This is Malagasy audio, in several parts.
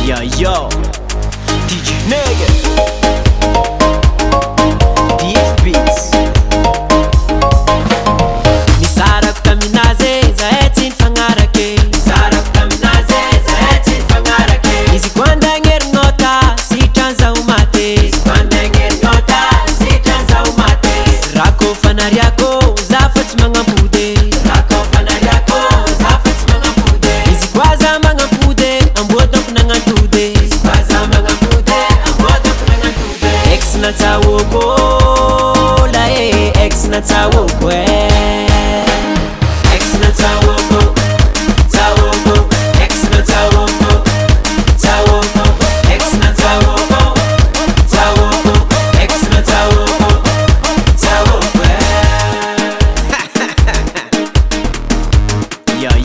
Yo, Tiji NEGGA, DF Beats. Misarako taminaze zahetsi fangarake. Misarako taminaze zahetsi fangarake. Isikwanda ngernota sitanza umate. Isikwanda ngernota sitanza umate. Rako fanariako zafatsi mangampude. Rako fanariako zafatsi mangampude. Isikwaza mangampude amboto kunangantude. Isikwaza mangampude amboto kunangantude. Ex na tawoko la ex na tawoko ex na tawoko tawoko ex na tawoko tawoko ex na tawoko tawoko ex na tawoko tawoko.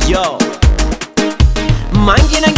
Yo mangi na